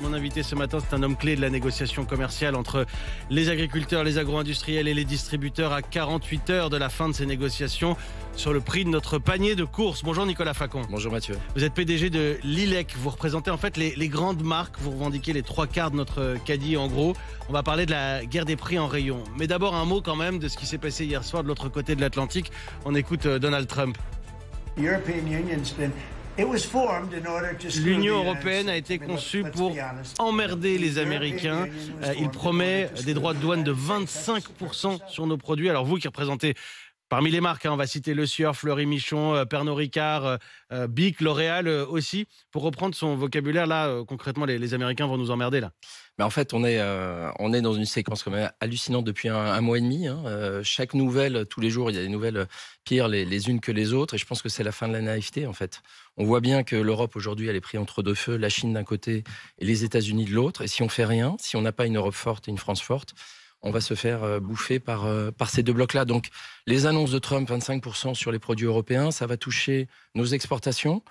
Mon invité ce matin, c'est un homme clé de la négociation commerciale entre les agriculteurs, les agro-industriels et les distributeurs à 48 heures de la fin de ces négociations sur le prix de notre panier de courses. Bonjour Nicolas Facon. Bonjour Mathieu. Vous êtes PDG de Lilek, vous représentez en fait les grandes marques, vous revendiquez les 3/4 de notre caddie en gros. On va parler de la guerre des prix en rayon. Mais d'abord un mot quand même de ce qui s'est passé hier soir de l'autre côté de l'Atlantique. On écoute Donald Trump. L'Union européenne a été conçue pour emmerder les Américains. Il promet des droits de douane de 25% sur nos produits. Alors vous qui représentez parmi les marques, on va citer Le Sieur, Fleury Michon, Pernod Ricard, Bic, L'Oréal aussi. Pour reprendre son vocabulaire, là, concrètement, les Américains vont nous emmerder là. Mais en fait, on est dans une séquence quand même hallucinante depuis un mois et demi. Chaque nouvelle, tous les jours, il y a des nouvelles pires les unes que les autres. Et je pense que c'est la fin de la naïveté, en fait. On voit bien que l'Europe, aujourd'hui, elle est prise entre deux feux. La Chine d'un côté et les États-Unis de l'autre. Et si on fait rien, si on n'a pas une Europe forte et une France forte, on va se faire bouffer par ces deux blocs-là. Donc, les annonces de Trump, 25% sur les produits européens, ça va toucher nos exportations.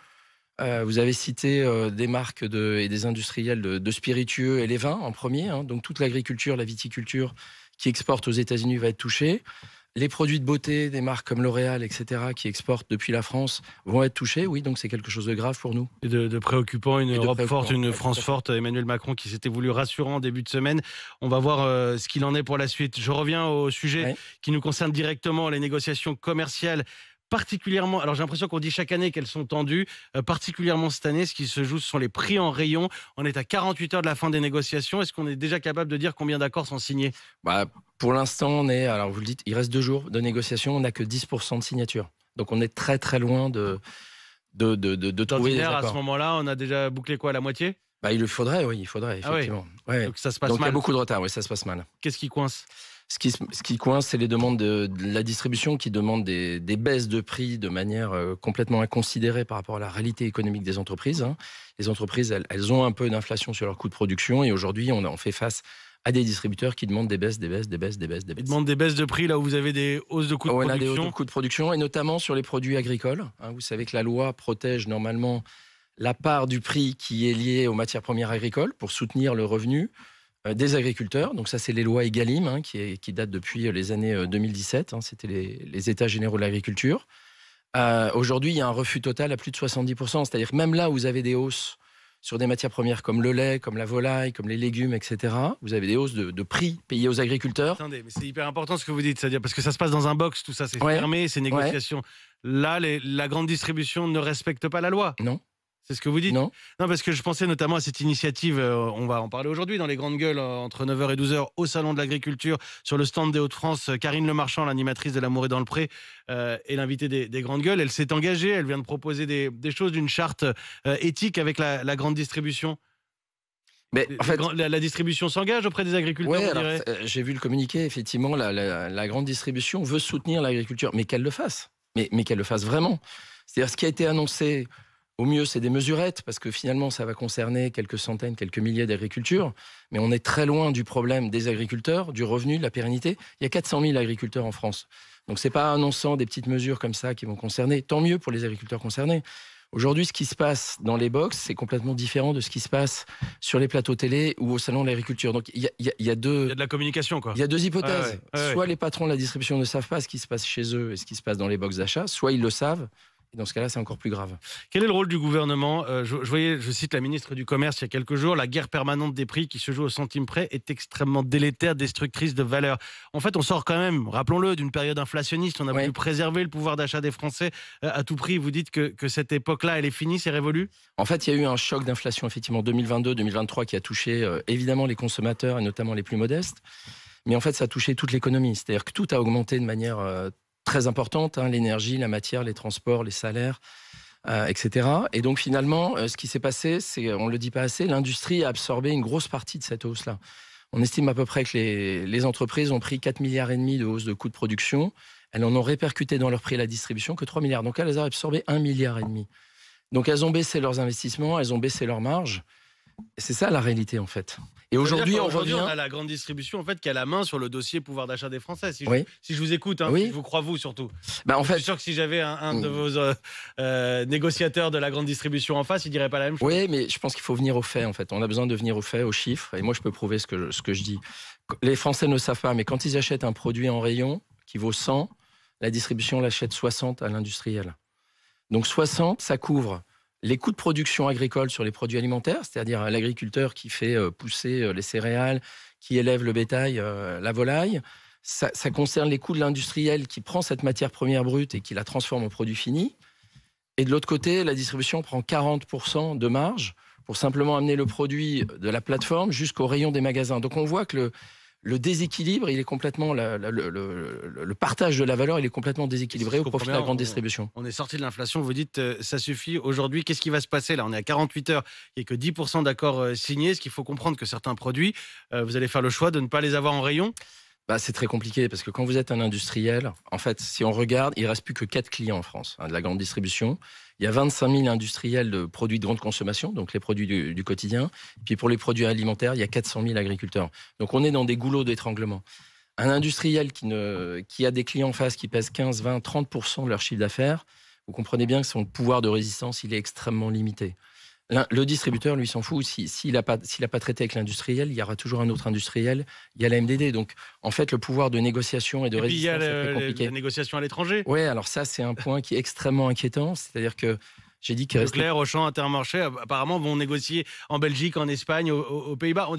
Vous avez cité des marques et des industriels de spiritueux et les vins en premier. Donc, toute l'agriculture, la viticulture qui exporte aux États-Unis va être touchée. Les produits de beauté, des marques comme L'Oréal, etc., qui exportent depuis la France, vont être touchés. Oui, donc c'est quelque chose de grave pour nous. Et de préoccupant, une Europe forte, une France forte. Emmanuel Macron qui s'était voulu rassurant en début de semaine. On va voir ce qu'il en est pour la suite. Je reviens au sujet qui nous concerne directement, les négociations commerciales. Particulièrement, alors j'ai l'impression qu'on dit chaque année qu'elles sont tendues, particulièrement cette année, ce qui se joue, ce sont les prix en rayon. On est à 48 heures de la fin des négociations. Est-ce qu'on est déjà capable de dire combien d'accords sont signés ? Pour l'instant, alors vous le dites, il reste 2 jours de négociations, on n'a que 10% de signatures. Donc on est très très loin de trouver des accords. À ce moment-là, on a déjà bouclé quoi, la moitié ? Il le faudrait, oui, effectivement. Ouais. Donc ça se passe mal. Il y a beaucoup de retard, oui, ça se passe mal. Qu'est-ce qui coince ? Ce qui coince, c'est les demandes de la distribution qui demandent des baisses de prix de manière complètement inconsidérée par rapport à la réalité économique des entreprises. Les entreprises, elles ont un peu d'inflation sur leurs coûts de production et aujourd'hui, on fait face à des distributeurs qui demandent des baisses. Ils demandent des baisses de prix là où vous avez des hausses de coûts de production. On a des hausses de coûts de production et notamment sur les produits agricoles. Vous savez que la loi protège normalement la part du prix qui est liée aux matières premières agricoles pour soutenir le revenu des agriculteurs. Donc ça, c'est les lois Egalim qui datent depuis les années 2017. C'était les États généraux de l'agriculture. Aujourd'hui, il y a un refus total à plus de 70%. C'est-à-dire que même là où vous avez des hausses sur des matières premières comme le lait, comme la volaille, comme les légumes, etc., vous avez des hausses de prix payées aux agriculteurs. Attendez, mais c'est hyper important ce que vous dites, c'est-à-dire parce que ça se passe dans un box, tout ça, c'est fermé, ces négociations. Là, la grande distribution ne respecte pas la loi. Non. C'est ce que vous dites ? Non, parce que je pensais notamment à cette initiative, on va en parler aujourd'hui dans les grandes gueules, entre 9h et 12h, au Salon de l'Agriculture, sur le stand des Hauts-de-France. Karine Lemarchand, l'animatrice de L'Amour est dans le pré, est l'invitée des grandes gueules. Elle s'est engagée, elle vient de proposer des choses d'une charte éthique avec la grande distribution. Mais en fait, la distribution s'engage auprès des agriculteurs, j'ai vu le communiqué, effectivement, la grande distribution veut soutenir l'agriculture, mais qu'elle le fasse. Mais qu'elle le fasse vraiment. C'est-à-dire ce qui a été annoncé... Au mieux, c'est des mesurettes, parce que finalement, ça va concerner quelques centaines, quelques milliers d'agricultures. Mais on est très loin du problème des agriculteurs, du revenu, de la pérennité. Il y a 400 000 agriculteurs en France. Donc, ce n'est pas annonçant des petites mesures comme ça qui vont concerner. Tant mieux pour les agriculteurs concernés. Aujourd'hui, ce qui se passe dans les box, c'est complètement différent de ce qui se passe sur les plateaux télé ou au salon de l'agriculture. Donc, il y a deux... Il y a de la communication, quoi. Il y a 2 hypothèses. Soit les patrons de la distribution ne savent pas ce qui se passe chez eux et ce qui se passe dans les box d'achat, soit ils le savent. Et dans ce cas-là, c'est encore plus grave. Quel est le rôle du gouvernement ? Je cite la ministre du Commerce il y a quelques jours, la guerre permanente des prix qui se joue au centime près est extrêmement délétère, destructrice de valeur. En fait, on sort quand même, rappelons-le, d'une période inflationniste. On a voulu préserver le pouvoir d'achat des Français à tout prix. Vous dites que cette époque-là, elle est finie, c'est révolu ? En fait, il y a eu un choc d'inflation, effectivement, 2022-2023, qui a touché évidemment les consommateurs et notamment les plus modestes. Mais en fait, ça a touché toute l'économie. C'est-à-dire que tout a augmenté de manière... très importante, l'énergie, la matière, les transports, les salaires, etc. Et donc finalement, ce qui s'est passé, on ne le dit pas assez, l'industrie a absorbé une grosse partie de cette hausse-là. On estime à peu près que les entreprises ont pris 4,5 milliards de hausse de coûts de production. Elles en ont répercuté dans leur prix à la distribution que 3 milliards. Donc elles ont absorbé 1,5 milliard. Donc elles ont baissé leurs investissements, elles ont baissé leurs marges. C'est ça la réalité en fait. Et aujourd'hui, on a la grande distribution en fait qui a la main sur le dossier pouvoir d'achat des Français. Si je vous écoute, oui. Si je vous crois vous surtout. En fait, je suis sûr que si j'avais un de vos négociateurs de la grande distribution en face, il dirait pas la même chose. Oui, mais je pense qu'il faut venir aux faits en fait. On a besoin de venir aux faits, aux chiffres. Et moi, je peux prouver ce que je dis. Les Français ne le savent pas, mais quand ils achètent un produit en rayon qui vaut 100, la distribution l'achète 60 à l'industriel. Donc 60, ça couvre les coûts de production agricole sur les produits alimentaires, c'est-à-dire l'agriculteur qui fait pousser les céréales, qui élève le bétail, la volaille. Ça concerne les coûts de l'industriel qui prend cette matière première brute et qui la transforme en produit fini. Et de l'autre côté, la distribution prend 40% de marge pour simplement amener le produit de la plateforme jusqu'au rayon des magasins. Donc on voit que le déséquilibre, il est complètement le partage de la valeur, il est complètement déséquilibré au profit de la grande distribution. On est sorti de l'inflation, vous dites ça suffit aujourd'hui. Qu'est-ce qui va se passer là? On est à 48 heures, il n'y a que 10% d'accords signés. Est-ce qu'il faut comprendre que certains produits, vous allez faire le choix de ne pas les avoir en rayon? C'est très compliqué parce que quand vous êtes un industriel, en fait, si on regarde, il ne reste plus que 4 clients en France, de la grande distribution. Il y a 25 000 industriels de produits de grande consommation, donc les produits du quotidien. Et puis pour les produits alimentaires, il y a 400 000 agriculteurs. Donc on est dans des goulots d'étranglement. Un industriel qui a des clients en face qui pèsent 15, 20, 30% de leur chiffre d'affaires, vous comprenez bien que son pouvoir de résistance, il est extrêmement limité. Le distributeur, lui, s'en fout. S'il n'a pas traité avec l'industriel, il y aura toujours un autre industriel. Il y a la MDD. Donc, en fait, le pouvoir de négociation et de résistance, c'est très compliqué. La négociation à l'étranger. Oui, alors ça, c'est un point qui est extrêmement inquiétant. C'est-à-dire que j'ai dit qu'il restait... Leclerc, Auchan, Intermarché, apparemment, vont négocier en Belgique, en Espagne, aux Pays-Bas,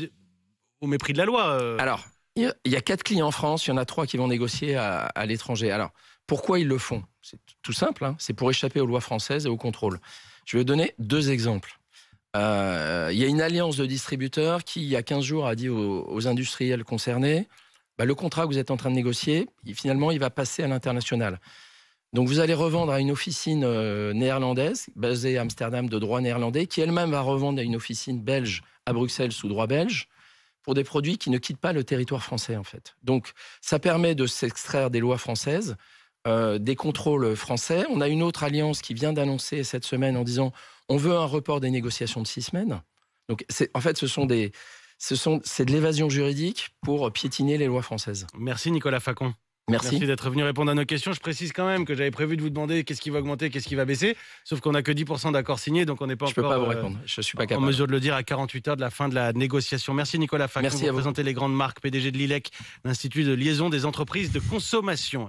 au mépris de la loi. Alors, il y a 4 clients en France. Il y en a 3 qui vont négocier à l'étranger. Alors, pourquoi ils le font? C'est tout simple. C'est pour échapper aux lois françaises et au contrôle. Je vais donner 2 exemples. Il y a une alliance de distributeurs qui, il y a 15 jours, a dit aux industriels concernés, le contrat que vous êtes en train de négocier, finalement, il va passer à l'international. Donc, vous allez revendre à une officine néerlandaise, basée à Amsterdam, de droit néerlandais, qui elle-même va revendre à une officine belge à Bruxelles sous droit belge, pour des produits qui ne quittent pas le territoire français, en fait. Donc, ça permet de s'extraire des lois françaises, des contrôles français. On a une autre alliance qui vient d'annoncer cette semaine en disant on veut un report des négociations de 6 semaines. Donc, en fait, c'est de l'évasion juridique pour piétiner les lois françaises. Merci Nicolas Facon. Merci d'être venu répondre à nos questions. Je précise quand même que j'avais prévu de vous demander qu'est-ce qui va augmenter, qu'est-ce qui va baisser. Sauf qu'on n'a que 10% d'accords signés, donc on n'est pas encore... Je ne peux pas vous répondre, je ne suis pas capable. En mesure de le dire à 48 heures de la fin de la négociation. Merci Nicolas Facon. Merci à vous. Vous présentez les grandes marques, PDG de l'ILEC, l'Institut de liaison des entreprises de consommation.